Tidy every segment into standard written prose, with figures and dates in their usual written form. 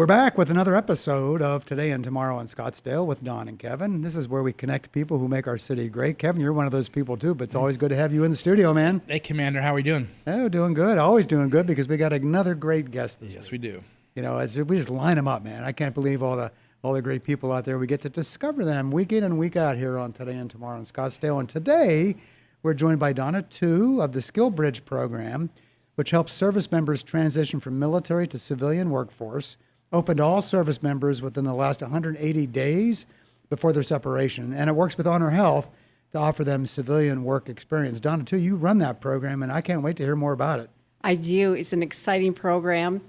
We're back with another episode of Today and Tomorrow in Scottsdale with Don and Kevin. This is where we connect people who make our city great. Kevin, you're one of those people too, but it's always good to have you in the studio, man. Hey, Commander, how are we doing? Oh, doing good. Always doing good because we got another great guest this week. Yes, we do. You know, we just line them up, man. I can't believe all the great people out there. We get to discover them week in and week out here on Today and Tomorrow in Scottsdale. And today, we're joined by Donna Tew of the SkillBridge program, which helps service members transition from military to civilian workforce, open to all service members within the last 180 days before their separation. And it works with HonorHealth to offer them civilian work experience. Donna Tew, you run that program, and I can't wait to hear more about it. I do. It's an exciting program,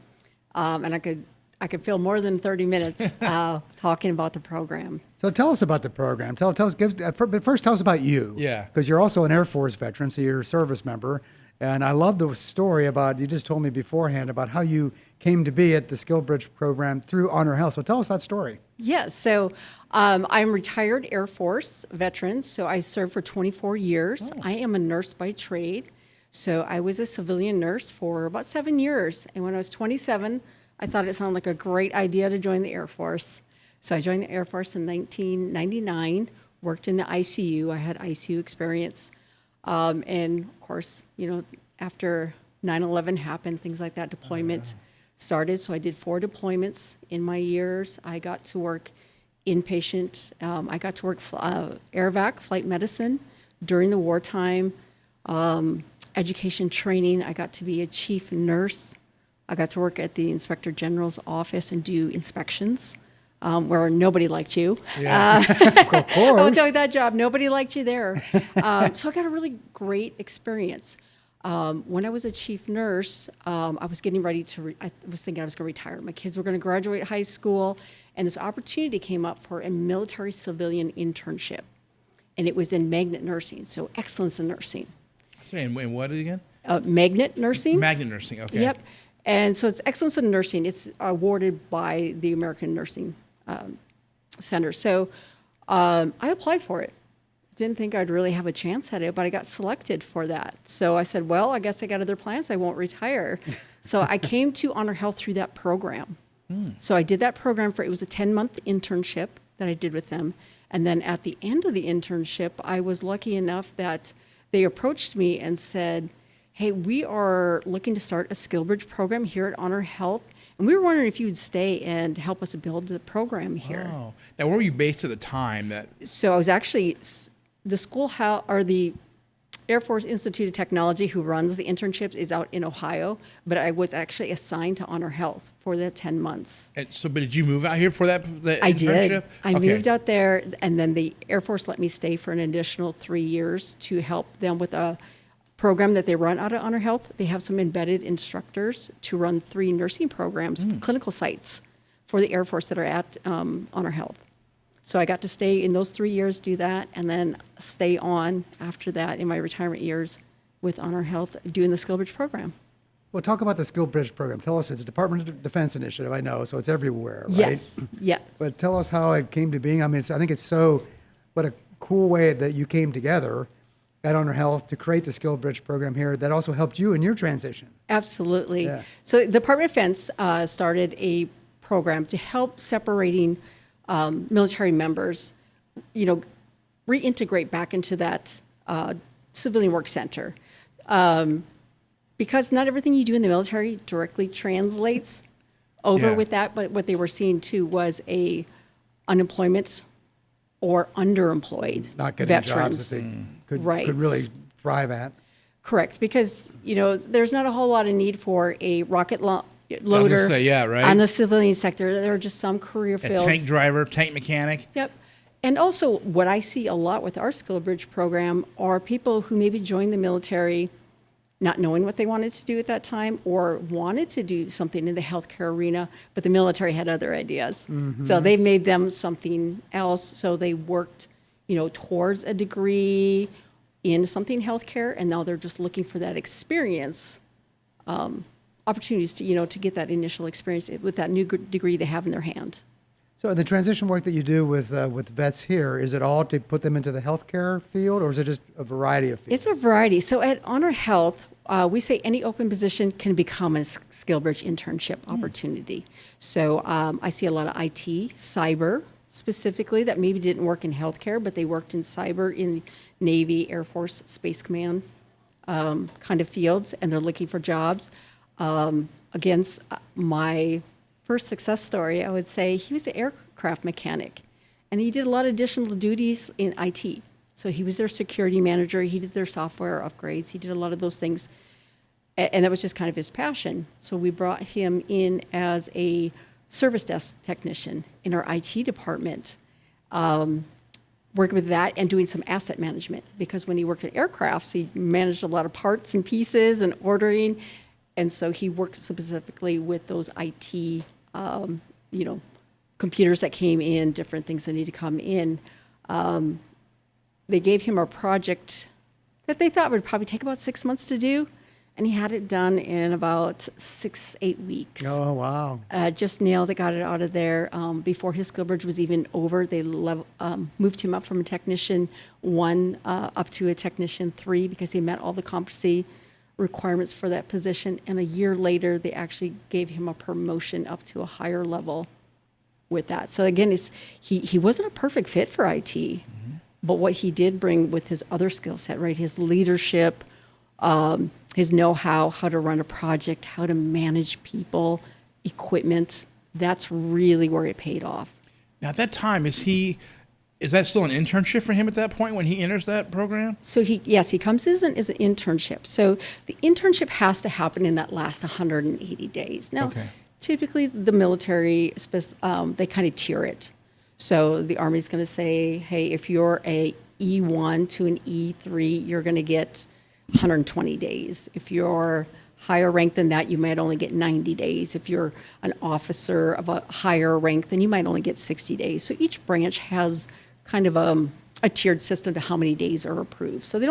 and I could fill more than 30 minutes talking about the program. So tell us about the program. But first tell us about you. Yeah. Because you're also an Air Force veteran, so you're a service member. And I love the story you just told me beforehand about how you came to be at the SkillBridge program through HonorHealth. So tell us that story. Yes. So I'm retired Air Force veteran, so I served for 24 years. I am a nurse by trade. So I was a civilian nurse for about 7 years. And when I was 27, I thought it sounded like a great idea to join the Air Force. So I joined the Air Force in 1999, worked in the ICU. I had ICU experience. And of course, after 9/11 happened, things like that, deployment started. So I did 4 deployments in my years. I got to work inpatient. I got to work AirVac, flight medicine during the wartime, education training. I got to be a chief nurse. I got to work at the Inspector General's office and do inspections. Where nobody liked you. Yeah, of course. I'll tell you that job. Nobody liked you there. So I got a really great experience. When I was a chief nurse, I was getting ready to, I was thinking I was going to retire. My kids were going to graduate high school, and this opportunity came up for a military civilian internship. And it was in magnet nursing, so excellence in nursing. And what again? Magnet nursing. Magnet nursing, okay. Yep. And so it's excellence in nursing. It's awarded by the American Nursing Center. So I applied for it. Didn't think I'd really have a chance at it, but I got selected for that. So I said, well, I guess I got other plans. I won't retire. So I came to HonorHealth through that program. So I did that program it was a 10-month internship that I did with them. And then at the end of the internship, I was lucky enough that they approached me and said, hey, we are looking to start a SkillBridge program here at HonorHealth. And we were wondering if you would stay and help us build the program here. Oh. Now, where were you based at the time? So I was actually the Air Force Institute of Technology, who runs the internships, is out in Ohio. But I was actually assigned to HonorHealth for the 10 months. But did you move out here for that I internship? did. I moved out there, and then the Air Force let me stay for an additional 3 years to help them with a program that they run out of HonorHealth. They have some embedded instructors to run 3 nursing programs, clinical sites for the Air Force that are at HonorHealth. So I got to stay in those 3 years, do that, and then stay on after that in my retirement years with HonorHealth doing the SkillBridge program. Well, talk about the SkillBridge program. Tell us, it's a Department of Defense initiative, I know, so it's everywhere, right? Yes. But tell us how it came to being. I mean, I think it's what a cool way that you came together at HonorHealth to create the SkillBridge program here that also helped you in your transition. Absolutely. Yeah. So the Department of Defense started a program to help separating military members, reintegrate back into that civilian work center. Because not everything you do in the military directly translates over with that, but what they were seeing too was unemployment or underemployed Not getting veterans. jobs that they could really thrive at. Correct, because there's not a whole lot of need for a rocket loader on the civilian sector. There are just some career fields. A tank driver, tank mechanic. Yep. And also what I see a lot with our SkillBridge program are people who maybe joined the military not knowing what they wanted to do at that time or wanted to do something in the healthcare arena, but the military had other ideas. So they made them something else. So they worked, towards a degree in something healthcare, and now they're just looking for that experience, opportunities to get that initial experience with that new degree they have in their hand. So the transition work that you do with vets here, is it all to put them into the healthcare field, or is it just a variety of fields? It's a variety. So at HonorHealth, we say any open position can become a SkillBridge internship opportunity. So I see a lot of IT, cyber specifically, that maybe didn't work in healthcare, but they worked in cyber, in Navy, Air Force, Space Command kind of fields, and they're looking for jobs. Against my first success story, I would say he was an aircraft mechanic, and he did a lot of additional duties in IT. So he was their security manager. He did their software upgrades. He did a lot of those things, and that was just kind of his passion. So we brought him in as a service desk technician in our IT department, working with that and doing some asset management, because when he worked at aircrafts, he managed a lot of parts and pieces and ordering. And so he worked specifically with those IT, computers that came in, different things that need to come in. They gave him a project that they thought would probably take about 6 months to do, and he had it done in about 6-8 weeks. Oh, wow. Just nailed it, got it out of there. Before his SkillBridge was even over, they moved him up from a technician 1 up to a technician 3 because he met all the competency requirements for that position. And a year later, they actually gave him a promotion up to a higher level with that. So again, he wasn't a perfect fit for IT, but what he did bring with his other skill set, right? His leadership, his know-how, how to run a project, how to manage people, equipment, that's really where it paid off. Now, at that time, is that still an internship for him at that point when he enters that program? So he comes as an internship. So the internship has to happen in that last 180 days. Now, typically the military, they kind of tier it. So the Army's going to say, hey, if you're a E1 to an E3, you're going to get 120 days. If you're higher rank than that, you might only get 90 days. If you're an officer of a higher rank, then you might only get 60 days. So each branch has kind of a tiered system to how many days are approved. So they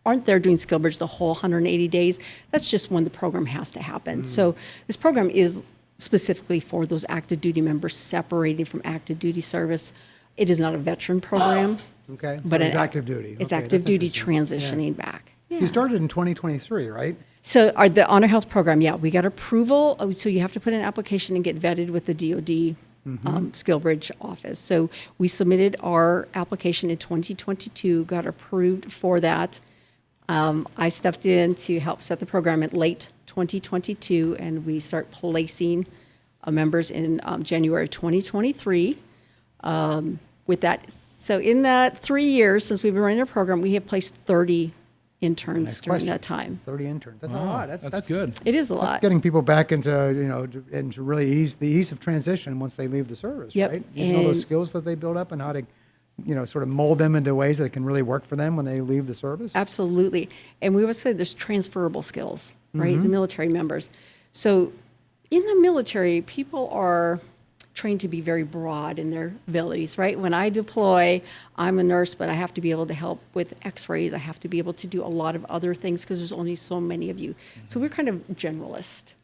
aren't there doing SkillBridge the whole 180 days. That's just when the program has to happen. So this program is specifically for those active duty members separated from active duty service. It is not a veteran program. Okay, But it's active duty. It's Okay, active that's duty interesting. transitioning back. Yeah. You started in 2023, right? So the HonorHealth program, we got approval. So you have to put in an application and get vetted with the DoD SkillBridge office. So we submitted our application in 2022, got approved for that. I stepped in to help set the program in late 2022, and we start placing members in January of 2023 with that. So in that 3 years since we've been running our program, we have placed 30 interns during that time. 30 interns. That's a Wow, lot. that's good. It is a That's lot. getting people back into, into really ease of transition once they leave the service, Yep. right? Using all those And- skills that they build up and how to, sort of mold them into ways that can really work for them when they leave the service. Absolutely. And we always say there's transferable skills, right? The military members. So in the military, people are trained to be very broad in their abilities, right? When I deploy, I'm a nurse, but I have to be able to help with x-rays. I have to be able to do a lot of other things because there's only so many of you. So we're kind of generalist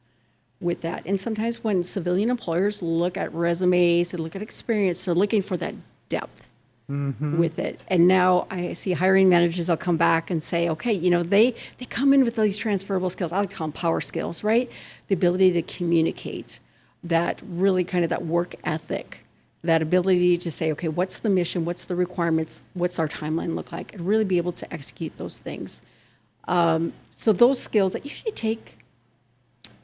with that. And sometimes when civilian employers look at resumes, they look at experience, they're looking for that depth with it. And now I see hiring managers, they'll come back and say, okay, they come in with these transferable skills. I like to call them power skills, right? The ability to communicate, that really kind of that work ethic, that ability to say, okay, what's the mission? What's the requirements? What's our timeline look like? And really be able to execute those things. So those skills that usually take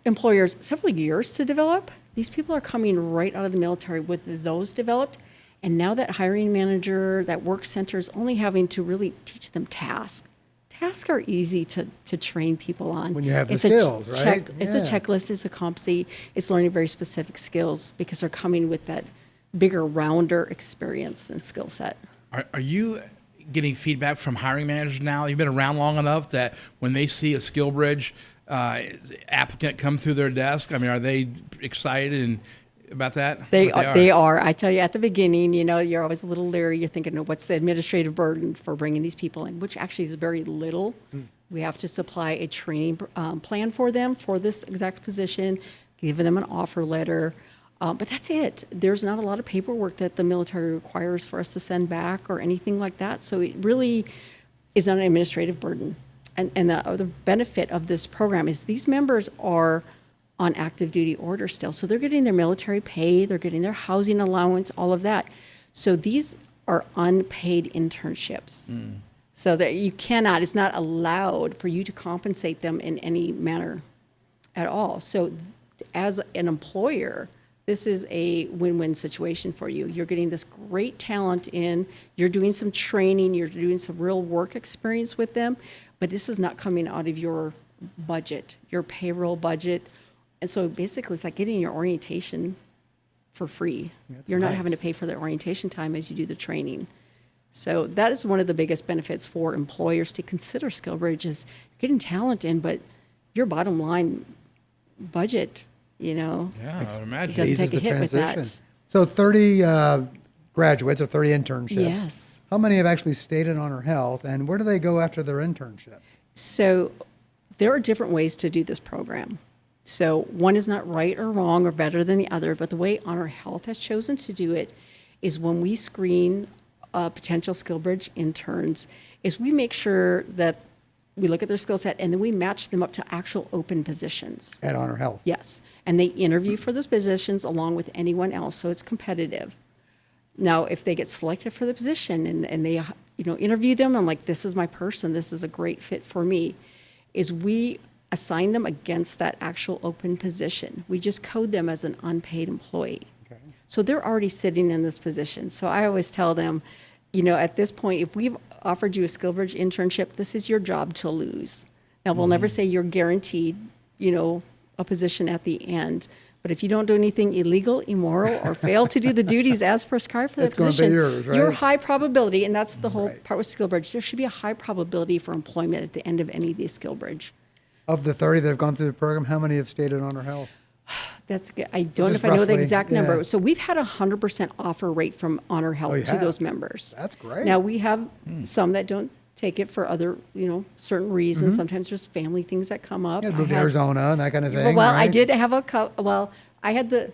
employers several years to develop, these people are coming right out of the military with those developed. And now that hiring manager, that work center is only having to really teach them tasks. Tasks are easy to train people on. When you have the It's skills, right? It's a Yeah. checklist, it's a competency, it's learning very specific skills because they're coming with that bigger, rounder experience and skill set. Are you getting feedback from hiring managers now? You've been around long enough that when they see a SkillBridge applicant come through their desk, are they excited about that? They are. I tell you, at the beginning, you're always a little leery. You're thinking, what's the administrative burden for bringing these people in, which actually is very little. We have to supply a training plan for them for this exact position, giving them an offer letter. But that's it. There's not a lot of paperwork that the military requires for us to send back or anything like that. So it really is not an administrative burden. And the benefit of this program is these members are on active duty order still. So they're getting their military pay, they're getting their housing allowance, all of that. So these are unpaid internships. So that you cannot, it's not allowed for you to compensate them in any manner at all. So as an employer, this is a win-win situation for you. You're getting this great talent in, you're doing some training, you're doing some real work experience with them, but this is not coming out of your budget, your payroll budget. And so basically it's like getting your orientation for free. You're not having to pay for the orientation time as you do the training. So that is one of the biggest benefits for employers to consider SkillBridge is getting talent in, but your bottom line budget, Yeah, I would imagine. does Eases take a the hit with that. transition. So 30 graduates or 30 internships. Yes. How many have actually stayed at HonorHealth, and where do they go after their internship? So there are different ways to do this program. So one is not right or wrong or better than the other, but the way HonorHealth has chosen to do it is when we screen potential SkillBridge interns, is we make sure that we look at their skill set and then we match them up to actual open positions. At HonorHealth. Yes, and they interview for those positions along with anyone else, so it's competitive. Now, if they get selected for the position and they interview them, I'm like, this is my person, this is a great fit for me, is we assign them against that actual open position. We just code them as an unpaid employee. Okay. So they're already sitting in this position. So I always tell them, at this point, if we've offered you a SkillBridge internship, this is your job to lose. Now, we'll never say you're guaranteed, a position at the end. But if you don't do anything illegal, immoral, or fail to do the duties as prescribed for the It's gonna be position, yours, right? you're high probability, and that's the whole part with SkillBridge. There should be a high probability for employment at the end of any of these SkillBridge. Of the 30 that have gone through the program, how many have stayed at HonorHealth? That's good. I don't know Just if I know the roughly, exact number. yeah. So we've had 100% offer rate from HonorHealth you to have? those members. That's great. Now we have some that don't take it for other, certain reasons. Sometimes there's family things that come up. You had I moved to had- Arizona and that kind of thing. Well, I right? did have a couple. Well, I had the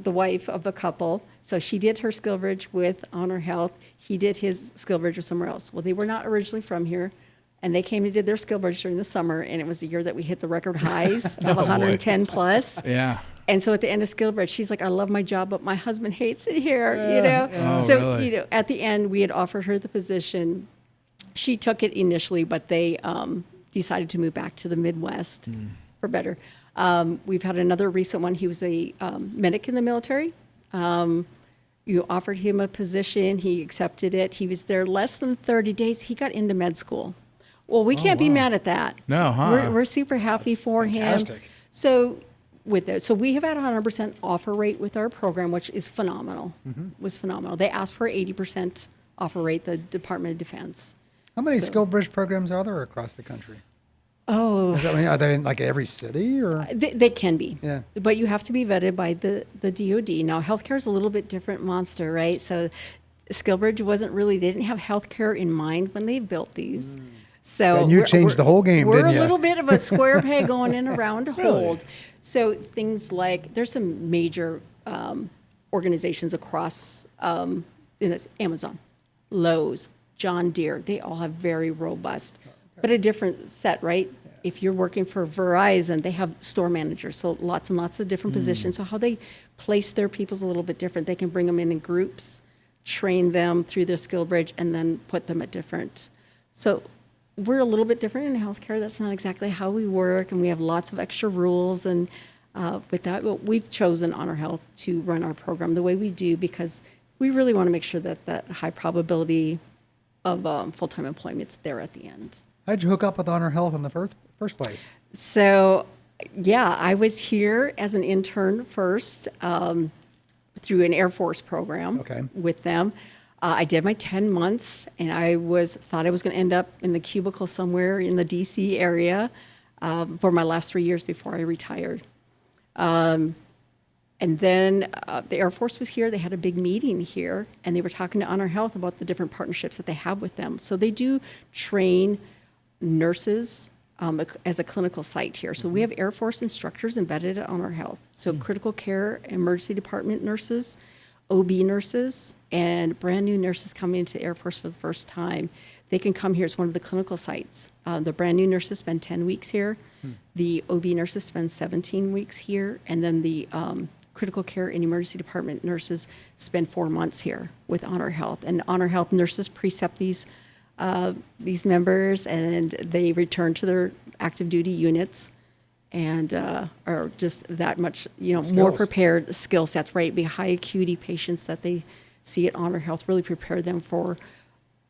wife of the couple, so she did her SkillBridge with HonorHealth. He did his SkillBridge with somewhere else. Well, they were not originally from here, and they came and did their SkillBridge during the summer, and it was the year that we hit the record highs of 110 plus. Yeah. And so at the end of SkillBridge, she's like, I love my job, but my husband hates it here, Oh, So, really? at the end, we had offered her the position. She took it initially, but they decided to move back to the Midwest for better. We've had another recent one. He was a medic in the military. You offered him a position. He accepted it. He was there less than 30 days. He got into med school. Well, we can't be mad at that. No, huh? We're super happy for him. fantastic. So so we have had 100% offer rate with our program, which is phenomenal. Was phenomenal. They asked for 80% offer rate, the Department of Defense. How many So- SkillBridge programs are there across the country? Oh, Are they in like every city or? they can be. Yeah. But you have to be vetted by the DOD. Now, healthcare is a little bit different monster, right? So SkillBridge they didn't have healthcare in mind when they built these. So And you changed the whole game, We're didn't a ya? little bit of a square peg going in a round hole. So things like there's some major organizations across Amazon, Lowe's, John Deere. They all have very robust, but a different set, right? If you're working for Verizon, they have store managers, so lots and lots of different positions. So how they place their people is a little bit different. They can bring them in groups, train them through their SkillBridge, and then put them at different. So we're a little bit different in healthcare. That's not exactly how we work, and we have lots of extra rules. And with that, but we've chosen HonorHealth to run our program the way we do because we really want to make sure that that high probability of full-time employment's there at the end. How'd you hook up with HonorHealth in the first place? So, yeah, I was here as an intern first through an Air Force program with them. I did my 10 months, and I thought I was going to end up in the cubicle somewhere in the D.C. area for my last 3 years before I retired. And then the Air Force was here. They had a big meeting here, and they were talking to HonorHealth about the different partnerships that they have with them. So they do train nurses, as a clinical site here. So we have Air Force instructors embedded at HonorHealth. So critical care, emergency department nurses, OB nurses, and brand new nurses coming into the Air Force for the first time. They can come here as one of the clinical sites. The brand new nurses spend 10 weeks here. The OB nurses spend 17 weeks here. And then the critical care and emergency department nurses spend 4 months here with HonorHealth. And HonorHealth nurses precept these members, and they return to their active duty units and are just that much, more prepared skill sets, right? The high acuity patients that they see at HonorHealth really prepare them for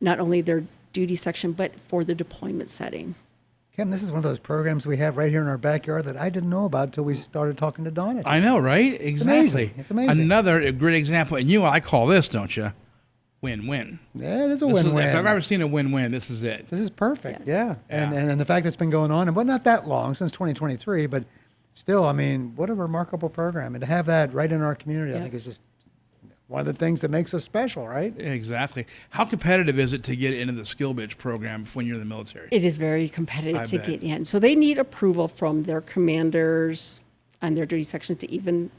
not only their duty section, but for the deployment setting. Kim, this is one of those programs we have right here in our backyard that I didn't know about until we started talking to Donna. I know, right? Exactly. It's amazing. Another great example, and I call this, don't you? Win-win. Yeah, it is a win-win. If I've ever seen a win-win, this is it. This is perfect. Yes. Yeah. And the fact that it's been going on, and not that long, since 2023, but still, I mean, what a remarkable program. And to have that right in our community, I think is just one of the things that makes us special, right? Exactly. How competitive is it to get into the SkillBridge program when you're in the military? It is very competitive to bet. get in. So they need approval from their commanders and their duty sections to even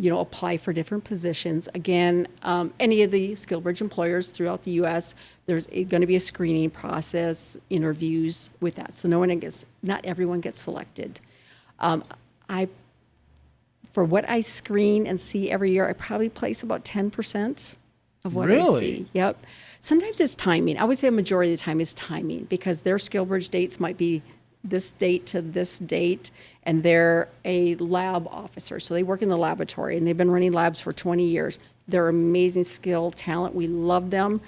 apply for different positions. Again, any of the SkillBridge employers throughout the U.S., there's going to be a screening process, interviews with that. So not everyone gets selected. For what I screen and see every year, I probably place about 10% of what I see. Yep. Sometimes it's timing. I would say a majority of the time is timing, because their SkillBridge dates might be this date to this date, and they're a lab officer. So they work in the laboratory, and they've been running labs for 20 years. They're amazing skill, talent. We love them,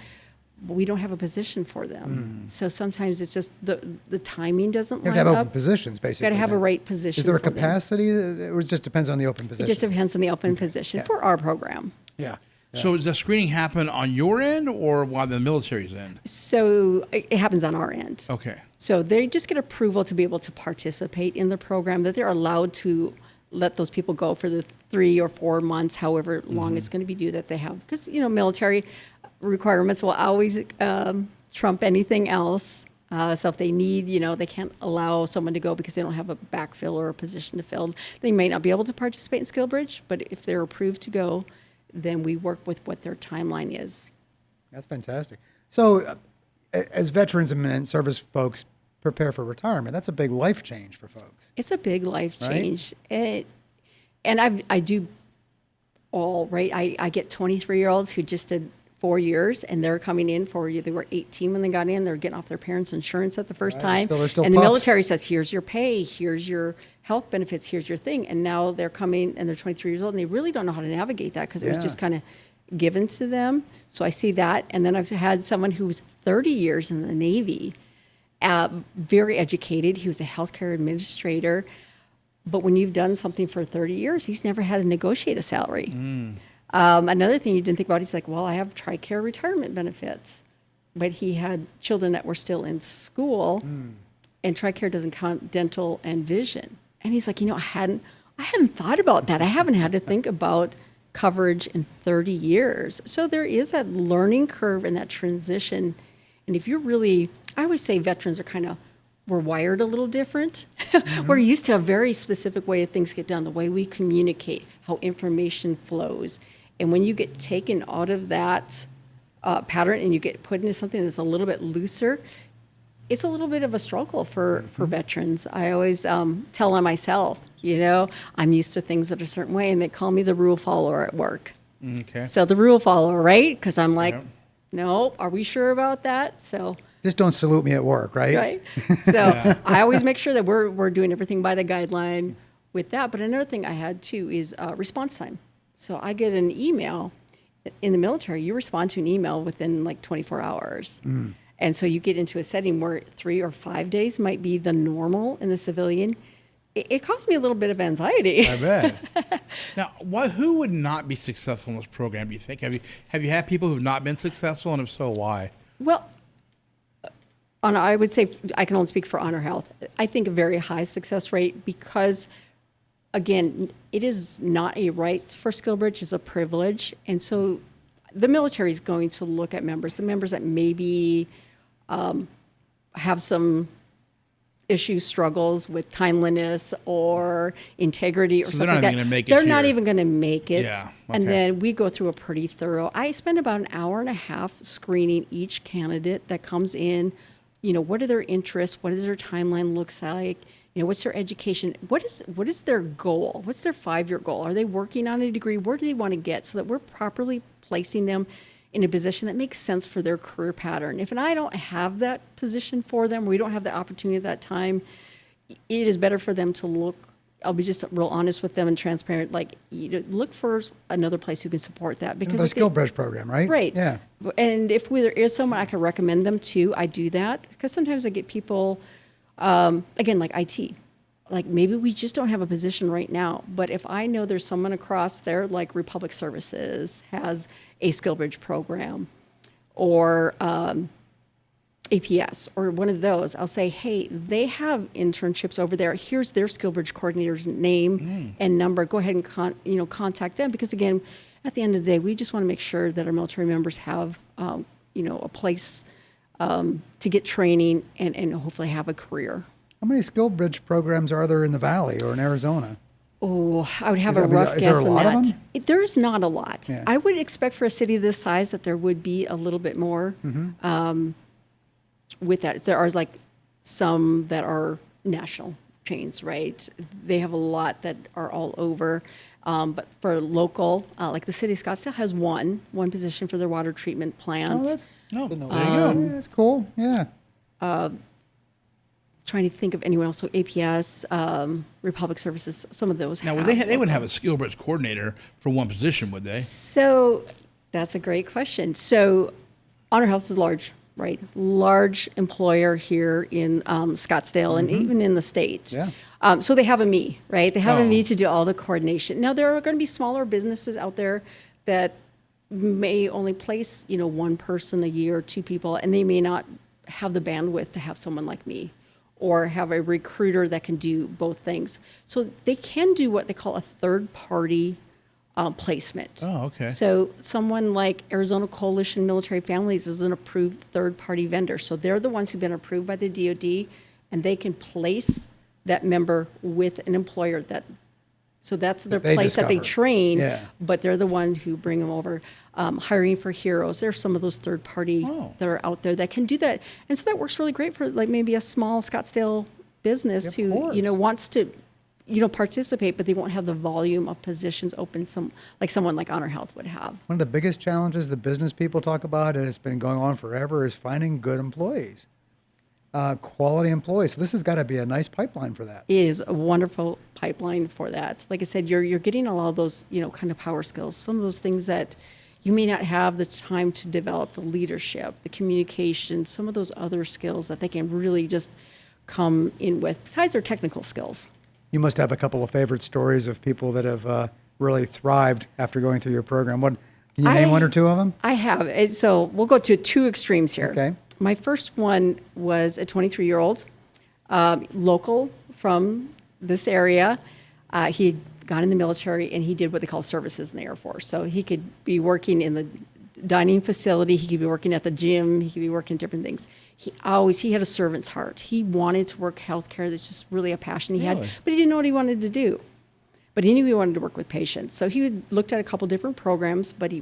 but we don't have a position for them. So sometimes it's just the timing doesn't line up. You have to have open positions, basically. Got to have a right position. Is there a for them. capacity, or it just depends on the open position? It just depends on the open position for our program. Yeah. So does the screening happen on your end or while the military's end? So it happens on our end. Okay. So they just get approval to be able to participate in the program, that they're allowed to let those people go for the 3 or 4 months, however long it's going to be due that they have. Because, military requirements will always trump anything else. So if they need, they can't allow someone to go because they don't have a backfill or a position to fill. They may not be able to participate in SkillBridge, but if they're approved to go, then we work with what their timeline is. That's fantastic. So as veterans and service folks prepare for retirement, that's a big life change for folks. It's a big life Right? change. And I do all, right? I get 23-year-olds who just did 4 years, and they're coming in they were 18 when they got in. They're getting off their parents' insurance at the first time. They're still and the pups. military says, here's your pay, here's your health benefits, here's your thing. And now they're coming, and they're 23 years old, and they really don't know how to navigate that because it was just kind of given to them. So I see that. And then I've had someone who was 30 years in the Navy, very educated. He was a healthcare administrator. But when you've done something for 30 years, he's never had to negotiate a salary. Another thing you didn't think about, he's like, well, I have TRICARE retirement benefits. But he had children that were still in school, and TRICARE doesn't count dental and vision. And he's like, I hadn't thought about that. I haven't had to think about coverage in 30 years. So there is that learning curve and that transition. And if you're really, I always say veterans are we're wired a little different. We're used to a very specific way of things get done, the way we communicate, how information flows. And when you get taken out of that pattern and you get put into something that's a little bit looser, it's a little bit of a struggle for veterans. I always tell on myself, I'm used to things that are a certain way, and they call me the rule follower at work. Okay. So the rule follower, right? Because I'm like, no, are we sure about that? So Just don't salute me at work, right? right. So I always make sure that we're doing everything by the guideline with that. But another thing I had too is response time. So I get an email in the military. You respond to an email within like 24 hours. And so you get into a setting where 3 or 5 days might be the normal in the civilian. It caused me a little bit of anxiety. I bet. Now, who would not be successful in this program, do you think? Have you had people who have not been successful, and if so, why? Well, I would say, I can only speak for HonorHealth. I think a very high success rate because, again, it is not a right for SkillBridge, it's a privilege. And so the military is going to look at the members that maybe have some issues, struggles with timeliness or integrity or So something they're not like even that. gonna make it They're to not your- even going to make it. Yeah, And okay. then we go through a pretty thorough, I spend about an hour and a half screening each candidate that comes in. What are their interests? What does their timeline looks like? What's their education? What is their goal? What's their 5-year goal? Are they working on a degree? Where do they want to get so that we're properly placing them in a position that makes sense for their career pattern? If I don't have that position for them, we don't have the opportunity at that time, it is better for them to look. I'll be just real honest with them and transparent. Look for another place who can support that because The if they- SkillBridge program, right? Right. Yeah. And if there is someone I can recommend them to, I do that because sometimes I get people, again, like IT. Like maybe we just don't have a position right now, but if I know there's someone across there, like Republic Services has a SkillBridge program, or APS, or one of those, I'll say, hey, they have internships over there. Here's their SkillBridge coordinator's name and number. Go ahead and contact them because again, at the end of the day, we just want to make sure that our military members have a place to get training and hopefully have a career. How many SkillBridge programs are there in the Valley or in Arizona? Oh, I would have Is a there- rough is there guess a on lot of that. them? There's not a lot. Yeah. I would expect for a city this size that there would be a little bit more. With that, there are like some that are national chains, right? They have a lot that are all over. But for local, like the city of Scottsdale has one position for their water treatment plant. Oh, that's No, good to know. there you go. Yeah, that's cool. Yeah. Trying to think of anyone else. So APS, Republic Services, some of those. Now, have they would local. have a SkillBridge coordinator for one position, would they? So that's a great question. So HonorHealth is large, right? Large employer here in Scottsdale and even in the state. Yeah. So they have a me, right? They have a Oh. me to do all the coordination. Now there are going to be smaller businesses out there that may only place, one person a year, 2 people, and they may not have the bandwidth to have someone like me or have a recruiter that can do both things. So they can do what they call a third-party placement. Oh, okay. So someone like Arizona Coalition Military Families is an approved third-party vendor. So they're the ones who've been approved by the DoD, and they can place that member with an employer so that's their they place that they discover. train, Yeah. but they're the one who bring them over. Hiring for Heroes, there's some of those third-party that are out there that can do that. And so that works really great for like maybe a small Scottsdale business Of who, course. wants to, participate, but they won't have the volume of positions open like someone like HonorHealth would have. One of the biggest challenges the business people talk about, and it's been going on forever, is finding good employees, quality employees. So this has got to be a nice pipeline for that. It is a wonderful pipeline for that. Like I said, you're getting a lot of those, kind of power skills, some of those things that you may not have the time to develop, the leadership, the communication, some of those other skills that they can really just come in with, besides their technical skills. You must have a couple of favorite stories of people that have really thrived after going through your program. Can you name one or two of them? I have. So we'll go to 2 extremes here. Okay. My first one was a 23-year-old, local from this area. He had gone in the military, and he did what they call services in the Air Force. So he could be working in the dining facility. He could be working at the gym. He could be working different things. He had a servant's heart. He wanted to work healthcare. That's just really a passion he had, Really? but he didn't know what he wanted to do. But he knew he wanted to work with patients. So he looked at a couple different programs, but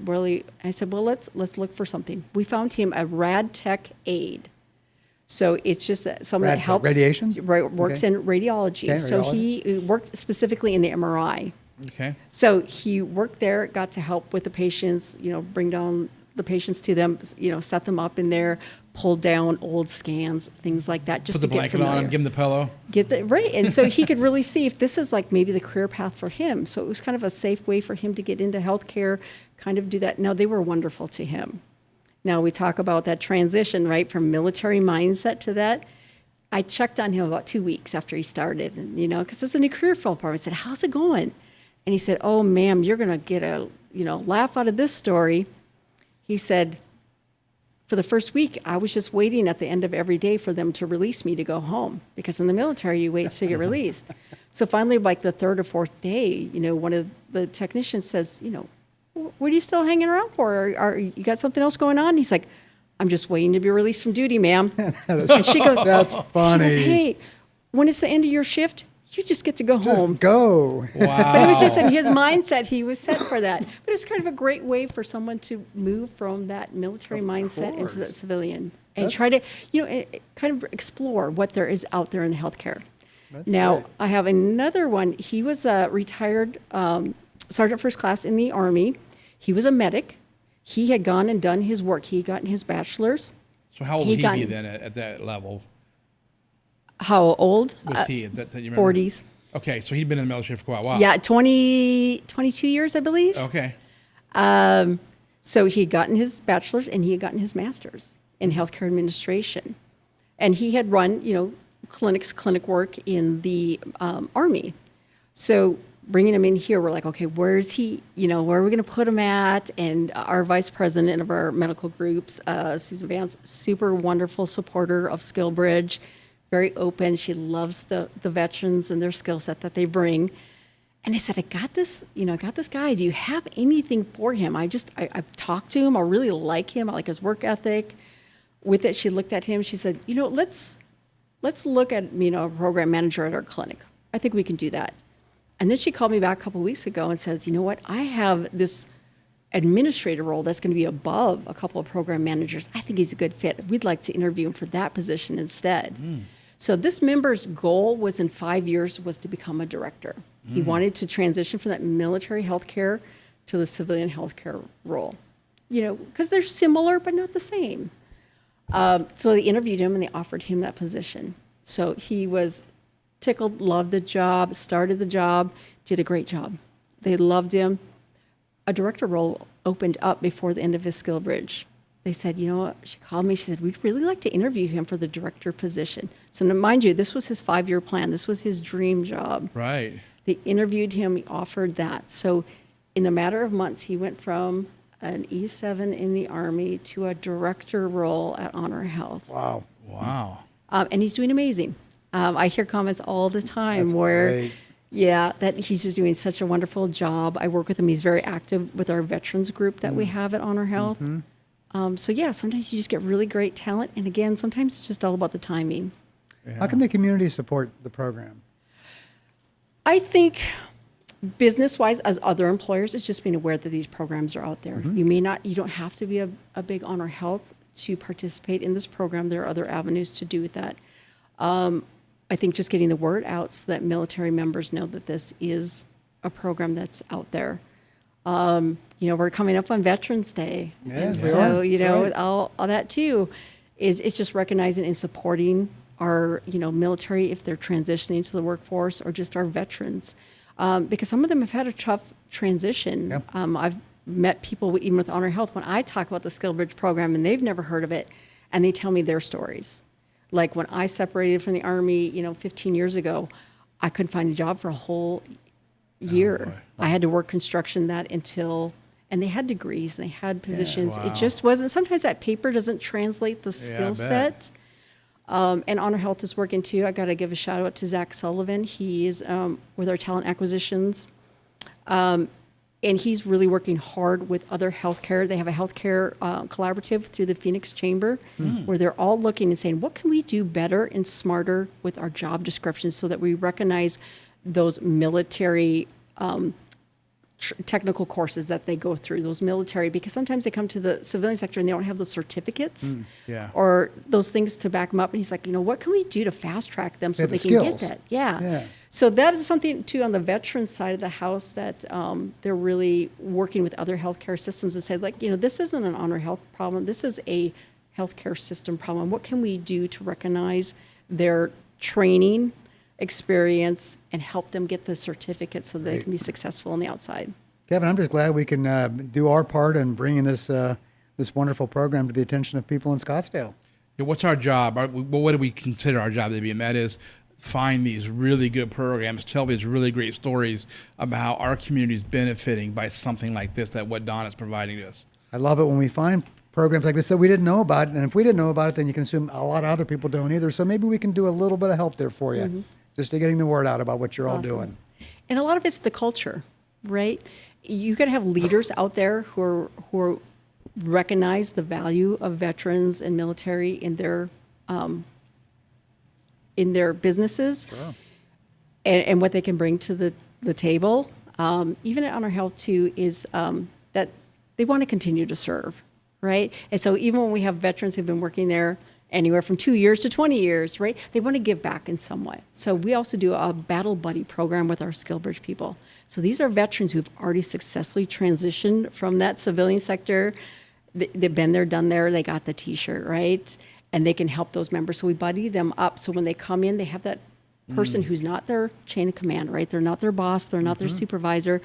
I said, well, let's look for something. We found him a rad tech aide. So it's just someone Rad that tech, helps. radiation? Right, works Okay. in radiology. Okay, So radiology. he worked specifically in the MRI. Okay. So he worked there, got to help with the patients, bring down the patients to them, set them up in there, pull down old scans, things like that, just Put the to get blanket familiar. on him, give him the pillow. Right. And so he could really see if this is like maybe the career path for him. So it was kind of a safe way for him to get into healthcare, kind of do that. Now, they were wonderful to him. Now, we talk about that transition, right, from military mindset to that. I checked on him about 2 weeks after he started, and, because it's a new career field for him. I said, how's it going? And he said, oh, ma'am, you're going to get a, laugh out of this story. He said, for the first week, I was just waiting at the end of every day for them to release me to go home, because in the military, you wait to get released. So finally, like the 3rd or 4th day, one of the technicians says, what are you still hanging around for? Are you got something else going on? He's like, I'm just waiting to be released from duty, ma'am. And she goes, That's funny. She goes, hey, when it's the end of your shift, you just get to go Just home. go. Wow. But it was just in his mindset, he was set for that. But it's kind of a great way for someone to move from that military mindset into that course. civilian and That's- try to, kind of explore what there is out there in the healthcare. That's Now, great. I have another one. He was a retired Sergeant First Class in the Army. He was a medic. He had gone and done his work. He had gotten his bachelor's. So how old He would he got- be then at that level? How old? Was he at that you remember? 40s. Okay, so he'd been in the military for quite a while. Yeah, 22 years, I believe. Okay. So he had gotten his bachelor's and he had gotten his master's in healthcare administration. And he had run, clinic work in the Army. So bringing him in here, we're like, okay, where is he? Where are we going to put him at? And our vice president of our medical groups, Susan Vance, super wonderful supporter of SkillBridge, very open. She loves the veterans and their skill set that they bring. And I said, I got this guy. Do you have anything for him? I've talked to him. I really like him. I like his work ethic. With it, she looked at him. She said, let's look at, a program manager at our clinic. I think we can do that. And then she called me back a couple of weeks ago and says, you know what? I have this administrator role that's going to be above a couple of program managers. I think he's a good fit. We'd like to interview him for that position instead. So this member's goal was in 5 years was to become a director. He wanted to transition from that military healthcare to the civilian healthcare role, because they're similar but not the same. So they interviewed him and they offered him that position. So he was tickled, loved the job, started the job, did a great job. They loved him. A director role opened up before the end of his SkillBridge. They said, she called me, she said, we'd really like to interview him for the director position. So now, mind you, this was his 5-year plan. This was his dream job. Right. They interviewed him, he offered that. So in the matter of months, he went from an E7 in the Army to a director role at HonorHealth. Wow. Wow. And he's doing amazing. I hear comments all the time That's where, great. that he's just doing such a wonderful job. I work with him. He's very active with our veterans group that we have at HonorHealth. Sometimes you just get really great talent. And again, sometimes it's just all about the timing. How can the community support the program? I think business-wise, as other employers, it's just being aware that these programs are out there. You don't have to be a big HonorHealth to participate in this program. There are other avenues to do with that. I think just getting the word out so that military members know that this is a program that's out there. We're coming up on Veterans Day. Yes, and we so, are. That's right. all that too it's just recognizing and supporting our, military if they're transitioning to the workforce or just our veterans. Because some of them have had a tough transition. Yep. I've met people, even with HonorHealth, when I talk about the SkillBridge program and they've never heard of it, and they tell me their stories. Like when I separated from the Army, 15 years ago, I couldn't find a job for a whole year. I had to work construction and they had degrees and they had positions. Wow. It just wasn't, sometimes that paper doesn't translate the I skill bet. set. And HonorHealth is working too. I got to give a shout out to Zach Sullivan. He is with our talent acquisitions. And he's really working hard with other healthcare. They have a healthcare collaborative through the Phoenix Chamber where they're all looking and saying, what can we do better and smarter with our job descriptions so that we recognize those military technical courses that they go through, those military, because sometimes they come to the civilian sector and they don't have those certificates Yeah. or those things to back them up. And he's like, what can we do to fast track them so They they have can the get skills. that? Yeah. Yeah. So that is something too on the veteran side of the house that they're really working with other healthcare systems and say, this isn't an HonorHealth problem. This is a healthcare system problem. What can we do to recognize their training, experience, and help them get the certificate so they can be successful on the outside? Kevin, I'm just glad we can do our part in bringing this wonderful program to the attention of people in Scottsdale. Yeah, what's our job? What do we consider our job to be? And that is find these really good programs, tell these really great stories about how our community is benefiting by something like this, that what Don is providing to us. I love it when we find programs like this that we didn't know about. And if we didn't know about it, then you can assume a lot of other people don't either. So maybe we can do a little bit of help there for you, just to getting the word out about what you're all Awesome. doing. And a lot of it's the culture, right? You got to have leaders out there who recognize the value of veterans and military in their in their businesses, and what they can bring to the table. Even at HonorHealth too is that they want to continue to serve, right? And so even when we have veterans who've been working there anywhere from 2 years to 20 years, right? They want to give back in some way. So we also do a battle buddy program with our SkillBridge people. So these are veterans who've already successfully transitioned from that civilian sector. They've been there, done there, they got the t-shirt, right? And they can help those members. So we buddy them up. So when they come in, they have that person who's not their chain of command, right? They're not their boss, they're not their supervisor.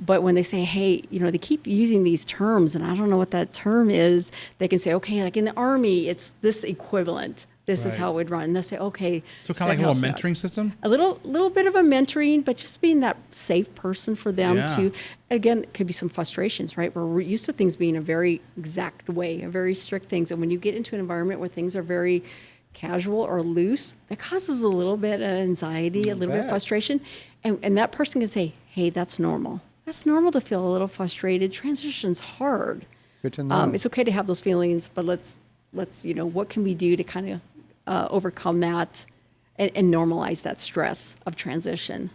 But when they say, hey, they keep using these terms, and I don't know what that term is, they can say, okay, like in the Army, it's this equivalent. This is how it would run. And they'll say, okay. So kind of like a little mentoring system? A little bit of a mentoring, but just being that safe person for them to, again, it could be some frustrations, right? Where we're used to things being a very exact way, a very strict things. And when you get into an environment where things are very casual or loose, that causes a little bit of anxiety, a little bit of frustration. And that person can say, hey, that's normal. That's normal to feel a little frustrated. Transition's hard. Good to know. It's okay to have those feelings, but let's what can we do to kind of overcome that and normalize that stress of transition?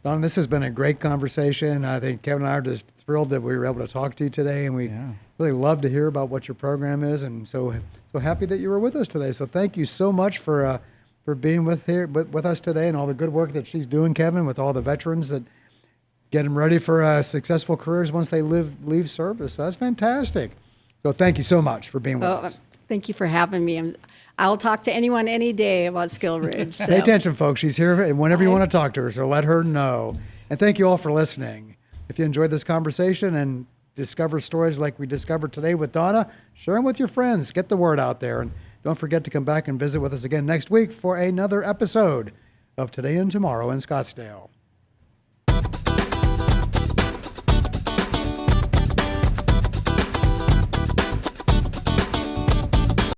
Don, this has been a great conversation. I think Kevin and I are just thrilled that we were able to talk to you today, and we really love to hear about what your program is, and so happy that you were with us today. So thank you so much for being with us today, and all the good work that she's doing, Kevin, with all the veterans that get them ready for successful careers once they leave service. So that's fantastic. So thank you so much for being with us. Thank you for having me. I'll talk to anyone any day about SkillBridge. So. Pay attention, folks. She's here whenever you want to talk to her, so let her know. And thank you all for listening. If you enjoyed this conversation and discover stories like we discovered today with Donna, share them with your friends. Get the word out there. And don't forget to come back and visit with us again next week for another episode of Today and Tomorrow in Scottsdale.